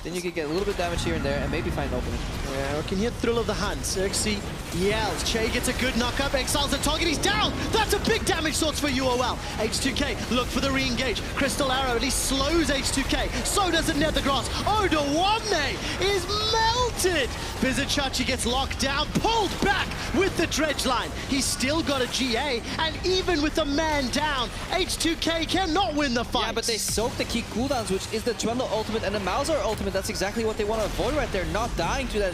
then you can get a little bit of damage here and there and maybe find an opening. Yeah, we can hear Thrill of the Hunt. Xerxe yells. Chei gets a good knock-up. Exiles the target. He's down. That's a big damage source for UOL. H2K look for the re-engage. Crystal Arrow at least slows H2K. So does the Nethergrass. Odoamne is melted. Vizicsacsi gets locked down. Pulled back with the dredge line. He's still got a GA. And even with the man down, H2K cannot win the fight. Yeah, but they soak the key cooldowns, which is the Trundle ultimate and the Malzahar ultimate. That's exactly what they want to avoid right there. Not dying to that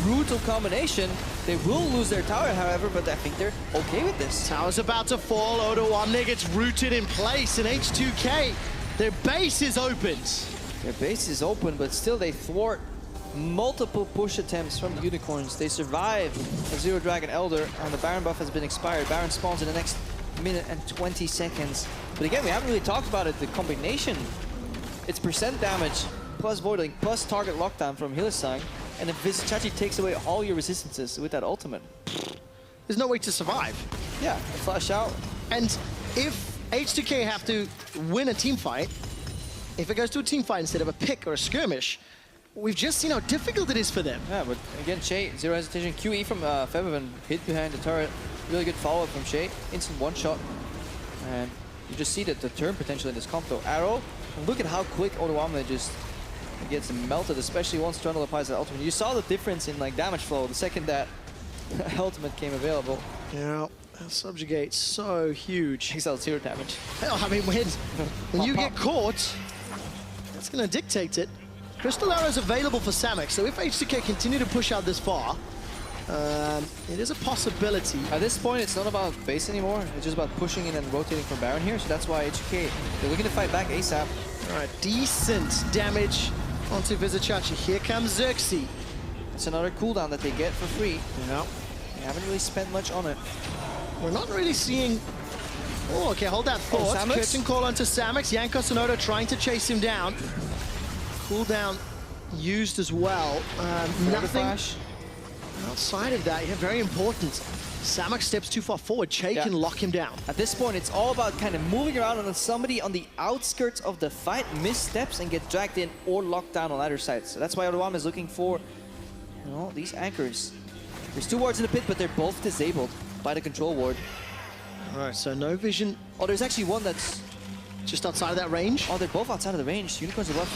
brutal combination. They will lose their tower, however, but I think they're okay with this. Tower's about to fall. Odoamne gets rooted in place, and H2K, their base is opened. Their base is open, but still they thwart multiple push attempts from the Unicorns. They survive a Zero Dragon Elder, and the Baron buff has been expired. Baron spawns in the next minute and 20 seconds. But again, we haven't really talked about it. The combination, it's percent damage, plus Voidling, plus target lockdown from Hylissang, and if Vizicsacsi takes away all your resistances with that ultimate, there's no way to survive. Yeah, flash out. And if H2K have to win a team fight, if it goes to a team fight instead of a pick or a skirmish, we've just seen how difficult it is for them. Yeah, but again, Chei, zero hesitation. QE from Febiven, hid behind the turret. Really good follow-up from Chei. Instant one-shot. And you just see that the turn potential in this comp though. Arrow, and look at how quick Odoamne just gets melted, especially once Trundle applies that ultimate. You saw the difference in like damage flow the second that ultimate came available. Yeah, Subjugate so huge. Exileh 0 damage. Hell, I mean, when you get caught, that's going to dictate it. Crystal Arrow's available for Samux, so if H2K continue to push out this far, it is a possibility. At this point, it's not about base anymore. It's just about pushing in and rotating from Baron here, so that's why H2K, they're looking to fight back ASAP. All right, decent damage onto Vizicsacsi. Here comes Xerxe. It's another cooldown that they get for free. Yeah. They haven't really spent much on it. We're not really seeing... Oh, okay, hold that thought. Curtain call onto Samux. Jankos and Odo trying to chase him down. Cooldown used as well. Nothing outside of that. Yeah, very important. Samux steps too far forward. Chei can lock him down. At this point, it's all about kind of moving around and somebody on the outskirts of the fight missteps and get dragged in or locked down on either side. So that's why Odoamne is looking for, you know, these anchors. There's 2 wards in the pit, but they're both disabled by the control ward. All right, so no vision. Oh, there's actually one that's just outside of that range. Oh, they're both outside of the range. Unicorns are left.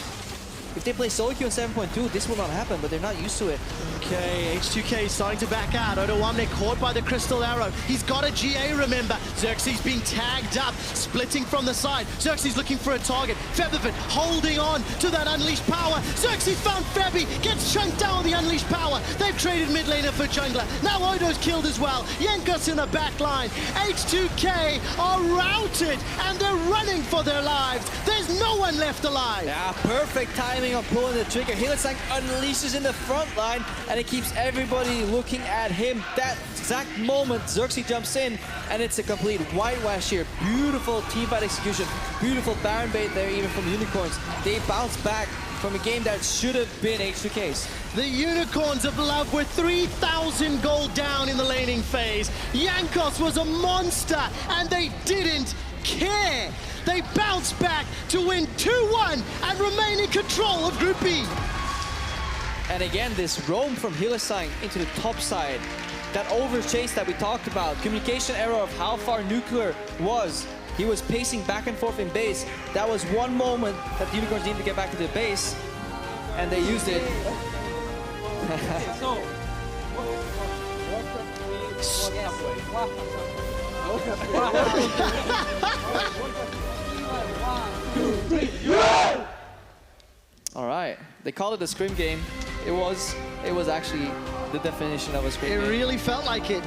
If they play solo queue in 7.2, this will not happen, but they're not used to it. Okay, H2K starting to back out. Odoamne caught by the Crystal Arrow. He's got a GA, remember. Xerxe's being tagged up, splitting from the side. Xerxe's looking for a target. Febiven holding on to that unleashed power. Xerxe found Febi, gets chunked down with the unleashed power. They've traded mid laner for jungler. Now Odo's killed as well. Jankos in the back line. H2K are routed, and they're running for their lives. There's no one left alive. Yeah, perfect timing on pulling the trigger. Hylissang unleashes in the front line, and it keeps everybody looking at him. That exact moment, Xerxe jumps in, and it's a complete whitewash here. Beautiful teamfight execution. Beautiful Baron bait there, even from the Unicorns. They bounce back from a game that should have been H2K's. The Unicorns of Love were 3,000 gold down in the laning phase. Jankos was a monster, and they didn't care. They bounce back to win 2-1 and remain in control of Group B. And again, this roam from Hylissang into the top side, that overchase that we talked about, communication error of how far Nuclear was. He was pacing back and forth in base. That was one moment that the Unicorns needed to get back to the base, and they used it. All right, they called it a scrim game. It was actually the definition of a scrim game. It really felt like it.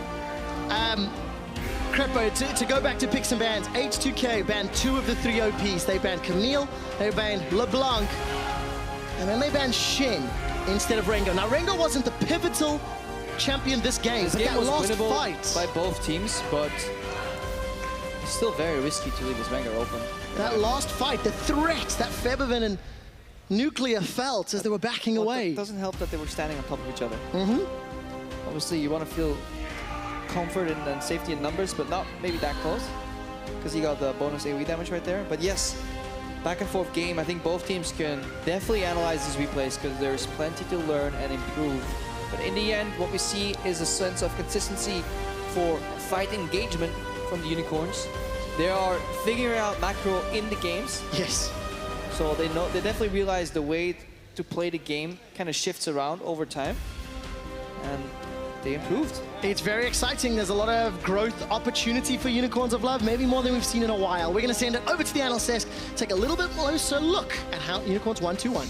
Krepo, to go back to picks and bans, H2K banned 2 of the 3 OPs. They banned Camille, they banned LeBlanc, and then they banned Jhin instead of Rengar. Now, Rengar wasn't the pivotal champion this game. This game was winnable fight by both teams, but it's still very risky to leave this Rengar open. That last fight, the threat that Febiven and Nuclear felt as they were backing away. It doesn't help that they were standing on top of each other. Mm-hmm. Obviously, you want to feel comfort and safety in numbers, but not maybe that close, because he got the bonus AoE damage right there. But yes, back and forth game. I think both teams can definitely analyze these replays because there's plenty to learn and improve. But in the end, what we see is a sense of consistency for fight engagement from the Unicorns. They are figuring out macro in the games. Yes. So they definitely realize the way to play the game kind of shifts around over time, and they improved. It's very exciting. There's a lot of growth opportunity for Unicorns of Love, maybe more than we've seen in a while. We're going to send it over to the analyst desk, take a little bit closer look at how Unicorns won 2-1.